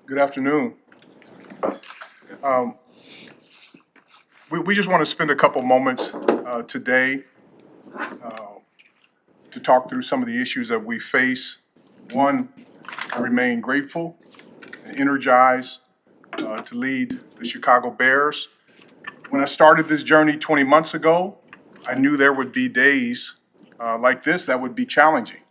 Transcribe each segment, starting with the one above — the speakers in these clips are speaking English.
Good afternoon. Um, we just want to spend a couple moments today to talk through some of the issues that we face. One, I remain grateful and energized to lead the Chicago Bears. When I started this journey 20 months ago, I knew there would be days like this that would be challenging.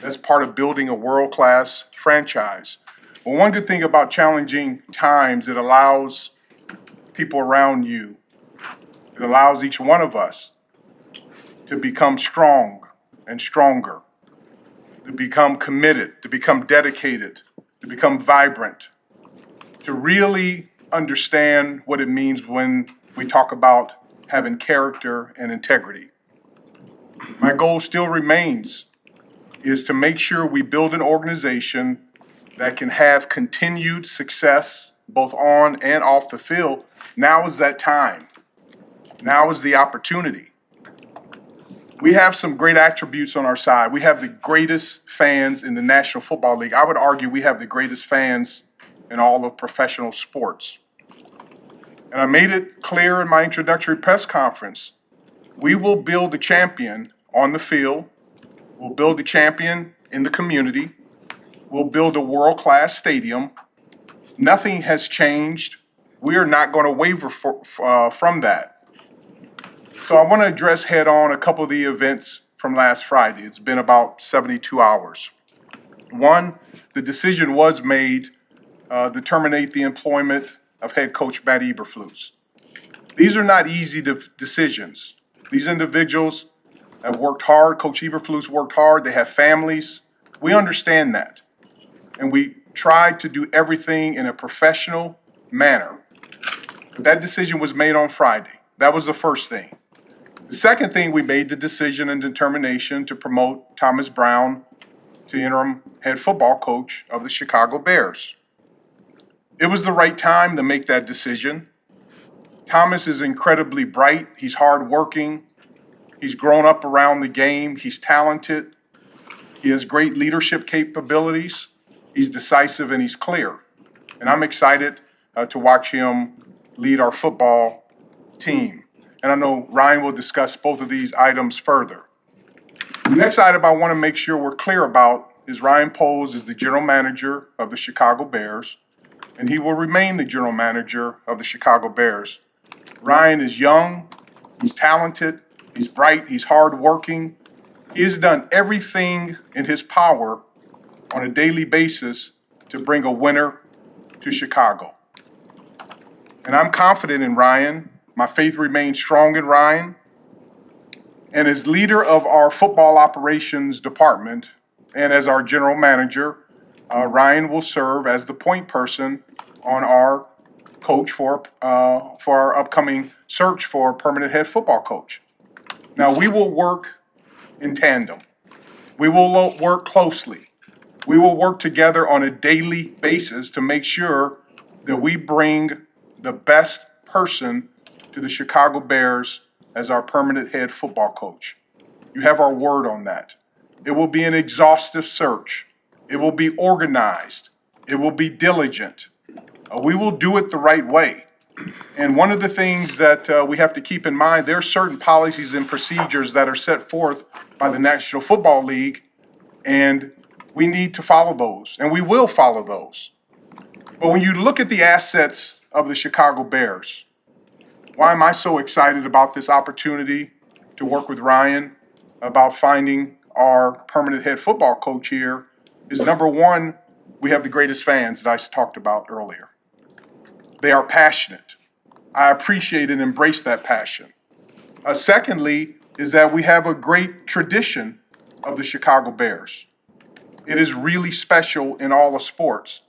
That's part of building a world-class franchise. Well, one good thing about challenging times, it allows people around you, it allows each one of us to become strong and stronger, to become committed, to become dedicated, to become vibrant, to really understand what it means when we talk about having character and integrity. My goal still remains is to make sure we build an organization that can have continued success both on and off the field. Now is that time. Now is the opportunity. We have some great attributes on our side. We have the greatest fans in the National Football League. I would argue we have the greatest fans in all of professional sports. And I made it clear in my introductory press conference, we will build a champion on the field. We'll build a champion in the community. We'll build a world-class stadium. Nothing has changed. We are not going to waver from that. So I want to address head-on a couple of the events from last Friday. It's been about 72 hours. One, the decision was made to terminate the employment of head coach Matt Eberflus. These are not easy decisions. These individuals have worked hard. Coach Eberflus worked hard. They have families. We understand that. And we tried to do everything in a professional manner. But that decision was made on Friday. That was the first thing. The second thing, we made the decision and determination to promote Thomas Brown to interim head football coach of the Chicago Bears. It was the right time to make that decision. Thomas is incredibly bright. He's hardworking. He's grown up around the game. He's talented. He has great leadership capabilities. He's decisive and he's clear. And I'm excited to watch him lead our football team. And I know Ryan will discuss both of these items further. The next item I want to make sure we're clear about is Ryan Poles is the general manager of the Chicago Bears, and he will remain the general manager of the Chicago Bears. Ryan is young, he's talented, he's bright, he's hardworking. He has done everything in his power on a daily basis to bring a winner to Chicago. And I'm confident in Ryan. My faith remains strong in Ryan. And as leader of our football operations department and as our general manager, Ryan will serve as the point person on our coach for our upcoming search for a permanent head football coach. Now, we will work in tandem. We will work closely. We will work together on a daily basis to make sure that we bring the best person to the Chicago Bears as our permanent head football coach. You have our word on that. It will be an exhaustive search. It will be organized. It will be diligent. We will do it the right way. And one of the things that we have to keep in mind, there are certain policies and procedures that are set forth by the National Football League, and we need to follow those, and we will follow those. But when you look at the assets of the Chicago Bears, why am I so excited about this opportunity to work with Ryan about finding our permanent head football coach here is, number one, we have the greatest fans that I talked about earlier. They are passionate. I appreciate and embrace that passion. Secondly, is that we have a great tradition of the Chicago Bears. It is really special in all the sports.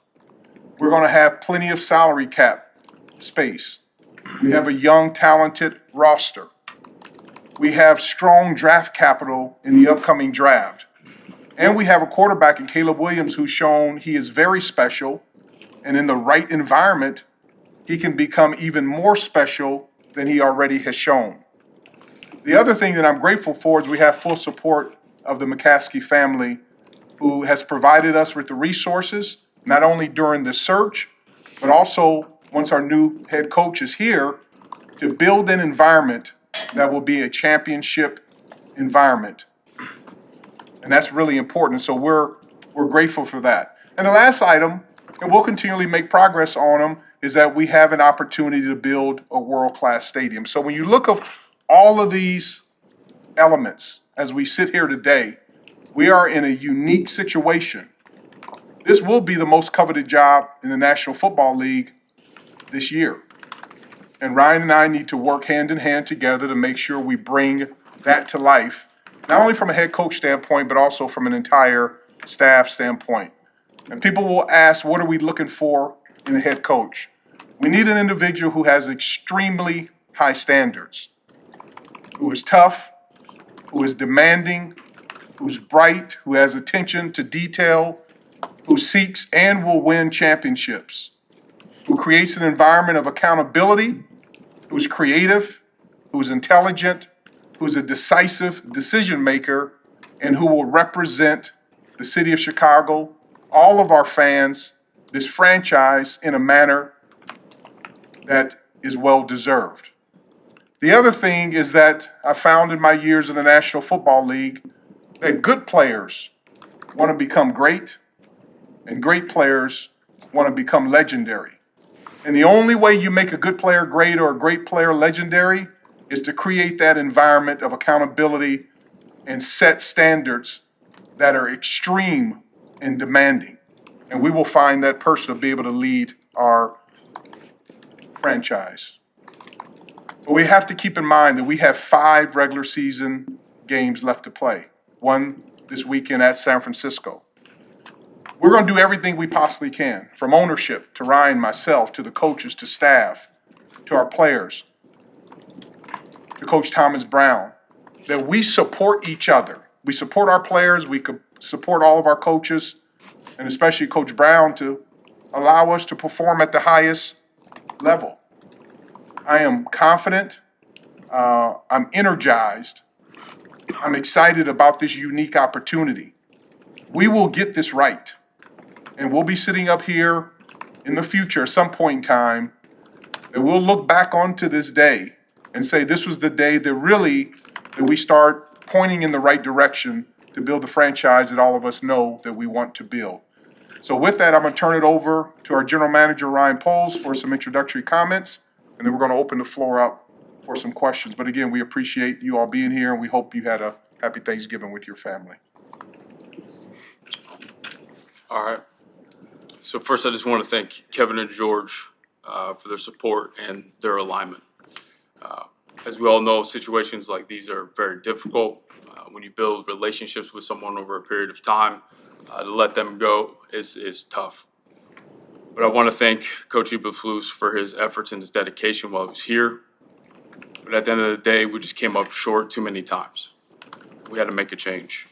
We're going to have plenty of salary cap space. We have a young, talented roster. We have strong draft capital in the upcoming draft. And we have a quarterback in Caleb Williams who's shown he is very special, and in the right environment, he can become even more special than he already has shown. The other thing that I'm grateful for is we have full support of the McCaskey family, who has provided us with the resources not only during the search, but also once our new head coach is here, to build an environment that will be a championship environment. And that's really important. So we're grateful for that. And the last item, and we'll continually make progress on them, is that we have an opportunity to build a world-class stadium. So when you look at all of these elements as we sit here today, we are in a unique situation. This will be the most coveted job in the National Football League this year. And Ryan and I need to work hand in hand together to make sure we bring that to life, not only from a head coach standpoint, but also from an entire staff standpoint. And people will ask, what are we looking for in a head coach? We need an individual who has extremely high standards, who is tough, who is demanding, who's bright, who has attention to detail, who seeks and will win championships, who creates an environment of accountability, who's creative, who's intelligent, who's a decisive decision maker, and who will represent the city of Chicago, all of our fans, this franchise in a manner that is well deserved. The other thing is that I found in my years in the National Football League that good players want to become great, and great players want to become legendary. And the only way you make a good player great or a great player legendary is to create that environment of accountability and set standards that are extreme and demanding. And we will find that person to be able to lead our franchise. But we have to keep in mind that we have 5 regular season games left to play. One this weekend at San Francisco. We're going to do everything we possibly can, from ownership to Ryan, myself, to the coaches, to staff, to our players, to Coach Thomas Brown, that we support each other. We support our players, we could support all of our coaches, and especially Coach Brown, to allow us to perform at the highest level. I am confident, I'm energized, I'm excited about this unique opportunity. We will get this right. And we'll be sitting up here in the future at some point in time, and we'll look back onto this day and say this was the day that we start pointing in the right direction to build the franchise that all of us know that we want to build. So with that, I'm going to turn it over to our general manager, Ryan Poles, for some introductory comments, and then we're going to open the floor up for some questions. But again, we appreciate you all being here, and we hope you had a happy Thanksgiving with your family. All right. So first, I just want to thank Kevin and George for their support and their alignment. As we all know, situations like these are very difficult. When you build relationships with someone over a period of time, to let them go is tough. But I want to thank Coach Eberflus for his efforts and his dedication while he was here. But at the end of the day, we just came up short too many times. We had to make a change.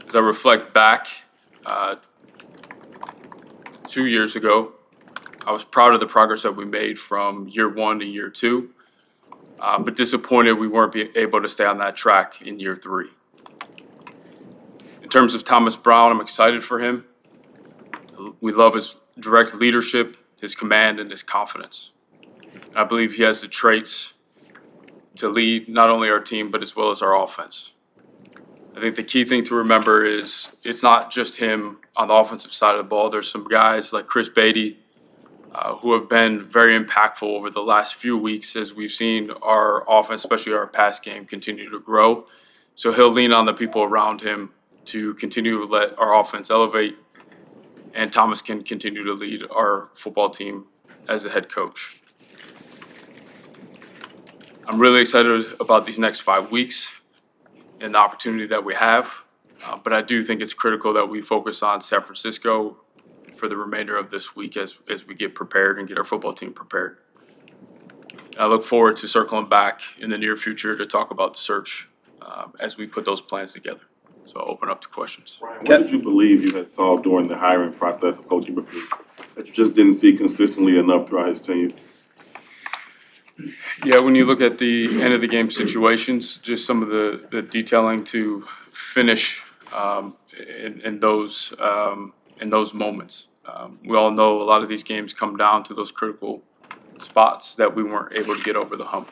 As I reflect back, 2 years ago, I was proud of the progress that we made from year 1 to year 2, but disappointed we weren't able to stay on that track in year 3. In terms of Thomas Brown, I'm excited for him. We love his direct leadership, his command, and his confidence. And I believe he has the traits to lead not only our team, but as well as our offense. I think the key thing to remember is it's not just him on the offensive side of the ball. There's some guys like Chris Beatty who have been very impactful over the last few weeks as we've seen our offense, especially our pass game, continue to grow. So he'll lean on the people around him to continue to let our offense elevate, and Thomas can continue to lead our football team as the head coach. I'm really excited about these next 5 weeks and the opportunity that we have. But I do think it's critical that we focus on San Francisco for the remainder of this week as we get prepared and get our football team prepared. And I look forward to circling back in the near future to talk about the search as we put those plans together. So I'll open up to questions. Ryan, what did you believe you had saw during the hiring process of Coach Eberflus that you just didn't see consistently enough throughout his tenure? Yeah, when you look at the end of the game situations, just some of the detailing to finish in those moments. We all know a lot of these games come down to those critical spots that we weren't able to get over the hump.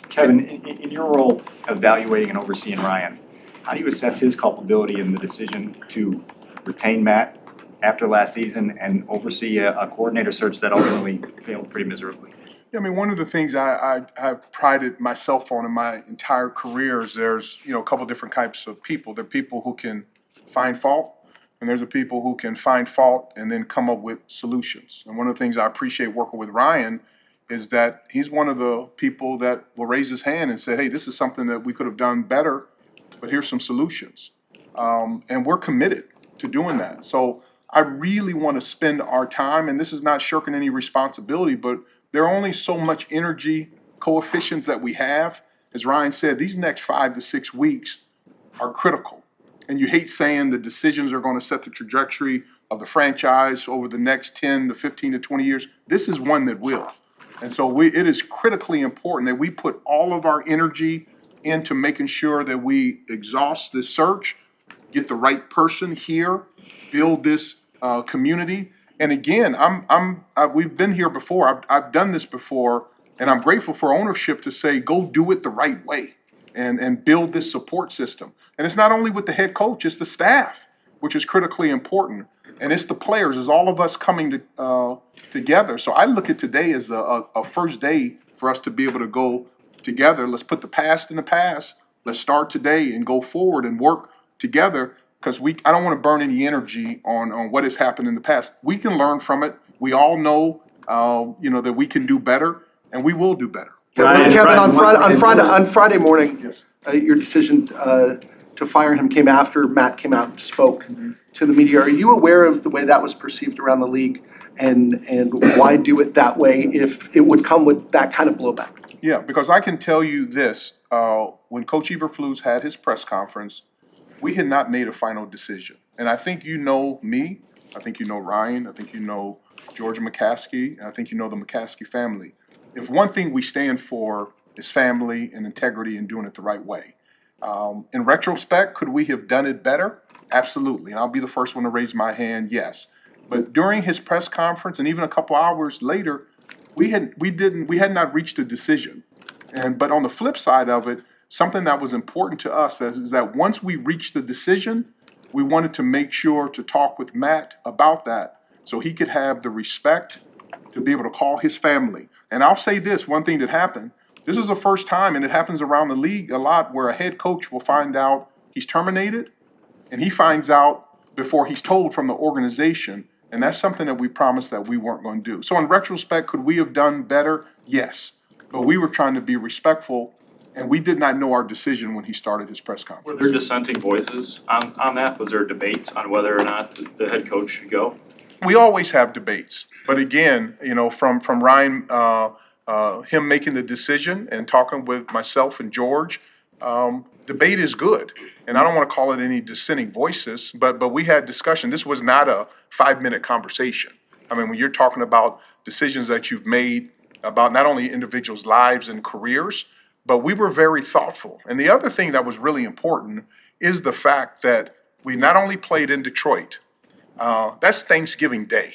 Kevin, in your role evaluating and overseeing Ryan, how do you assess his culpability in the decision to retain Matt after last season and oversee a coordinator search that ultimately failed pretty miserably? Yeah, I mean, one of the things I have prided myself on in my entire career is there's, a couple different types of people. There are people who can find fault, and there's the people who can find fault and then come up with solutions. And one of the things I appreciate working with Ryan is that he's one of the people that will raise his hand and say, hey, this is something that we could have done better, but here's some solutions. And we're committed to doing that. So I really want to spend our time, and this is not shirking any responsibility, but there are only so much energy coefficients that we have. As Ryan said, these next 5 to 6 weeks are critical. And you hate saying the decisions are going to set the trajectory of the franchise over the next 10 to 15 to 20 years. This is one that will. And so it is critically important that we put all of our energy into making sure that we exhaust this search, get the right person here, build this community. And again, we've been here before. I've done this before, and I'm grateful for ownership to say, go do it the right way and build this support system. And it's not only with the head coach, it's the staff, which is critically important. And it's the players, it's all of us coming together. So I look at today as a first day for us to be able to go together. Let's put the past in the past. Let's start today and go forward and work together, because I don't want to burn any energy on what has happened in the past. We can learn from it. We all know, that we can do better, and we will do better. Kevin, on Friday morning, Yes. Your decision to fire him came after Matt came out and spoke to the media. Are you aware of the way that was perceived around the league, and why do it that way if it would come with that kind of blowback? Yeah, because I can tell you this, when Coach Eberflus had his press conference, we had not made a final decision. And I think you know me, I think you know Ryan, I think you know George McCaskey, and I think you know the McCaskey family. If one thing we stand for is family and integrity and doing it the right way. In retrospect, could we have done it better? Absolutely. And I'll be the first one to raise my hand, yes. But during his press conference and even a couple hours later, we had not reached a decision. But on the flip side of it, something that was important to us is that once we reached the decision, we wanted to make sure to talk with Matt about that so he could have the respect to be able to call his family. And I'll say this, one thing that happened, this is the first time, and it happens around the league a lot, where a head coach will find out he's terminated, and he finds out before he's told from the organization. And that's something that we promised that we weren't going to do. So in retrospect, could we have done better? Yes. But we were trying to be respectful, and we did not know our decision when he started his press conference. Were there dissenting voices on that? Was there debates on whether or not the head coach should go? We always have debates. But again, from Ryan, him making the decision and talking with myself and George, debate is good. And I don't want to call it any dissenting voices, but we had discussion. This was not a 5-minute conversation. I mean, when you're talking about decisions that you've made about not only individuals' lives and careers, but we were very thoughtful. And the other thing that was really important is the fact that we not only played in Detroit, that's Thanksgiving Day.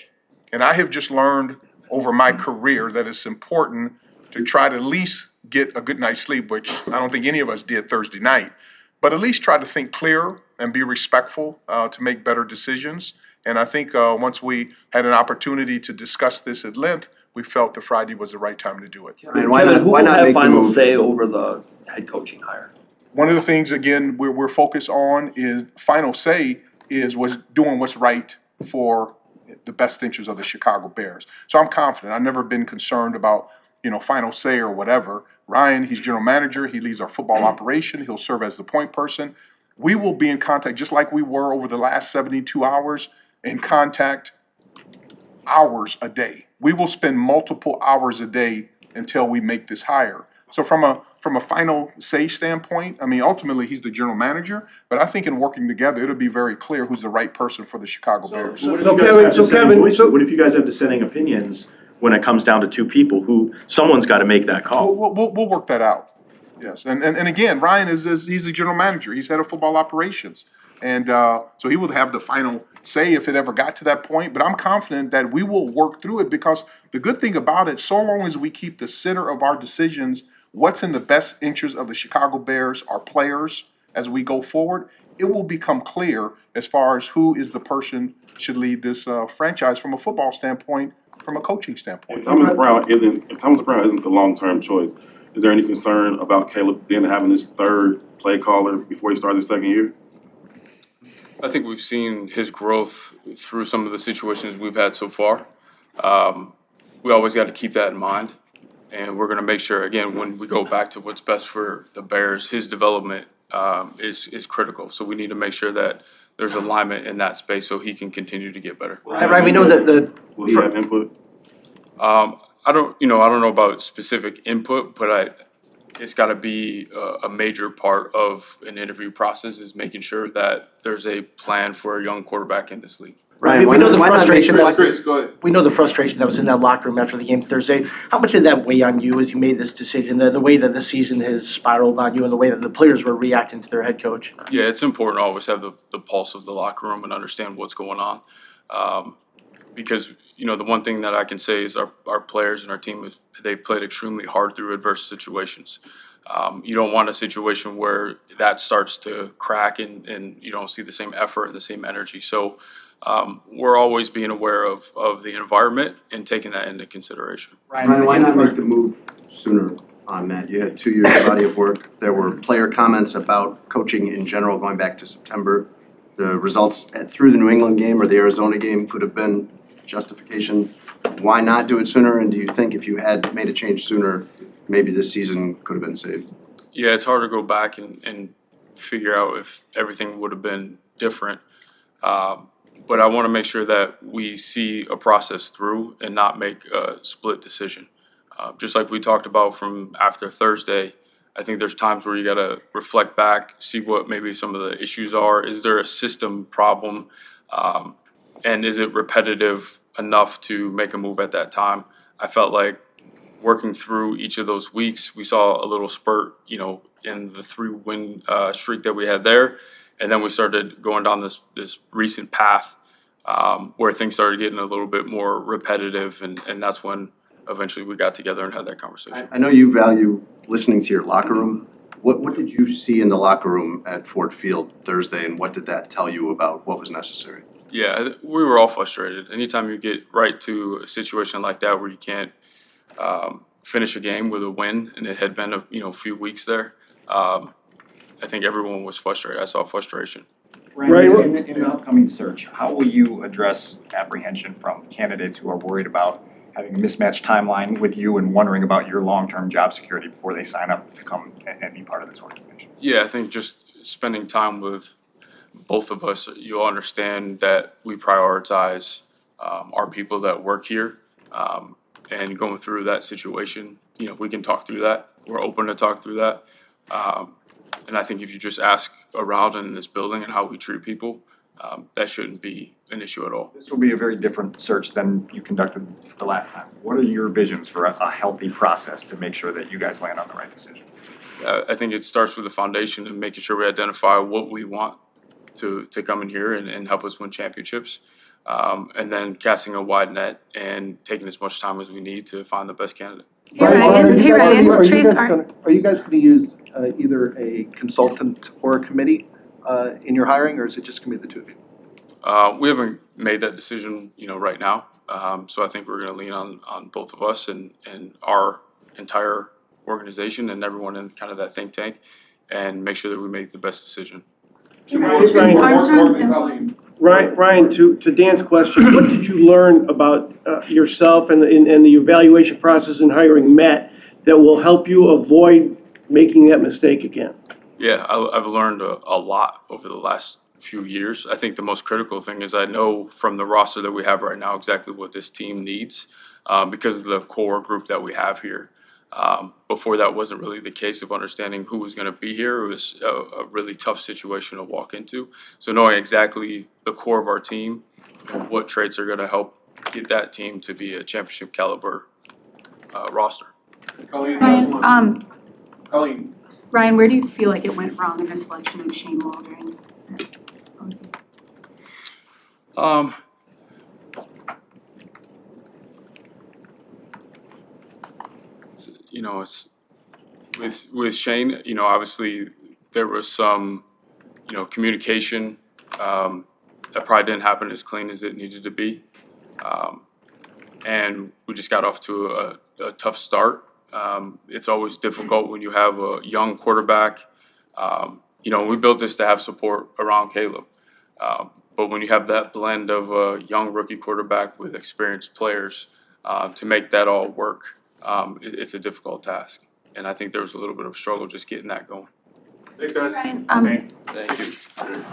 And I have just learned over my career that it's important to try to at least get a good night's sleep, which I don't think any of us did Thursday night, but at least try to think clear and be respectful to make better decisions. And I think once we had an opportunity to discuss this at length, we felt that Friday was the right time to do it. And why not make the move? Say over the head coaching hire? One of the things, again, we're focused on is final say was doing what's right for the best interests of the Chicago Bears. So I'm confident. I've never been concerned about, final say or whatever. Ryan, he's general manager. He leads our football operation. He'll serve as the point person. We will be in contact, just like we were over the last 72 hours, in contact hours a day. We will spend multiple hours a day until we make this hire. So from a final say standpoint, I mean, ultimately he's the general manager, but I think in working together, it'll be very clear who's the right person for the Chicago Bears. What if you guys have dissenting opinions when it comes down to two people who someone's got to make that call? We'll work that out. Yes, and again, Ryan he's the general manager. He's head of football operations, And so he would have the final say if it ever got to that point. But I'm confident that we will work through it, because the good thing about it, so long as we keep the center of our decisions what's in the best interest of the Chicago Bears, our players, as we go forward, it will become clear as far as who is the person should lead this franchise from a football standpoint, from a coaching standpoint. If Thomas Brown isn't the long-term choice, is there any concern about Caleb then having his third play caller before he starts his second year? I think we've seen his growth through some of the situations we've had so far. We always got to keep that in mind. And we're going to make sure, again, when we go back to what's best for the Bears, his development is critical. So we need to make sure that there's alignment in that space so he can continue to get better. Right, we know that Will he have input? I don't know about specific input, but it's got to be a major part of an interview process is making sure that there's a plan for a young quarterback in this league. Right, we know the frustration. Chris, go ahead. We know the frustration that was in that locker room after the game Thursday. How much did that weigh on you as you made this decision? The way that the season has spiraled on you and the way that the players were reacting to their head coach. Yeah, it's important to always have the pulse of the locker room and understand what's going on. Because, the one thing that I can say is our players and our team, they've played extremely hard through adverse situations. You don't want a situation where that starts to crack and you don't see the same effort and the same energy. So we're always being aware of the environment and taking that into consideration. Ryan, why not make the move sooner on Matt? You had 2 years of body of work. There were player comments about coaching in general going back to September. The results through the New England game or the Arizona game could have been justification. Why not do it sooner? And do you think if you had made a change sooner, maybe this season could have been saved? Yeah, it's hard to go back and figure out if everything would have been different. But I want to make sure that we see a process through and not make a split decision. Just like we talked about from after Thursday, I think there's times where you got to reflect back, see what maybe some of the issues are. Is there a system problem? And is it repetitive enough to make a move at that time? I felt like working through each of those weeks, we saw a little spurt, in the 3-win streak that we had there. And then we started going down this recent path where things started getting a little bit more repetitive. And that's when eventually we got together and had that conversation. I know you value listening to your locker room. What did you see in the locker room at Ford Field Thursday, and what did that tell you about what was necessary? Yeah, we were all frustrated. Anytime you get right to a situation like that where you can't finish a game with a win, and it had been a few weeks there, I think everyone was frustrated. I saw frustration. Ryan, in the upcoming search, how will you address apprehension from candidates who are worried about having a mismatched timeline with you and wondering about your long-term job security before they sign up to come and be part of this organization? Yeah, I think just spending time with both of us, you'll understand that we prioritize our people that work here, and going through that situation, we can talk through that. We're open to talk through that. And I think if you just ask around in this building and how we treat people, that shouldn't be an issue at all. This will be a very different search than you conducted the last time. What are your visions for a healthy process to make sure that you guys land on the right decision? I think it starts with the foundation and making sure we identify what we want to come in here and help us win championships. And then casting a wide net and taking as much time as we need to find the best candidate. Hey Ryan, are you guys going to use either a consultant or a committee in your hiring, or is it just going to be the two of you? We haven't made that decision, right now. So I think we're going to lean on both of us and our entire organization and everyone in kind of that think tank and make sure that we make the best decision. Ryan, to Dan's question, what did you learn about yourself and the evaluation process in hiring Matt that will help you avoid making that mistake again? Yeah, I've learned a lot over the last few years. I think the most critical thing is I know from the roster that we have right now exactly what this team needs because of the core group that we have here. Before that wasn't really the case of understanding who was going to be here. It was a really tough situation to walk into. So knowing exactly the core of our team and what traits are going to help get that team to be a championship caliber roster. Ryan, where do you feel like it went wrong in the selection of Shane Waldron? Um, it's with Shane. Obviously there was some, communication that probably didn't happen as clean as it needed to be, and we just got off to a tough start. It's always difficult when you have a young quarterback. We built this to have support around Caleb. But when you have that blend of a young rookie quarterback with experienced players, to make that all work, it's a difficult task. And I think there was a little bit of a struggle just getting that going. Thanks, guys. Ryan, Thank you.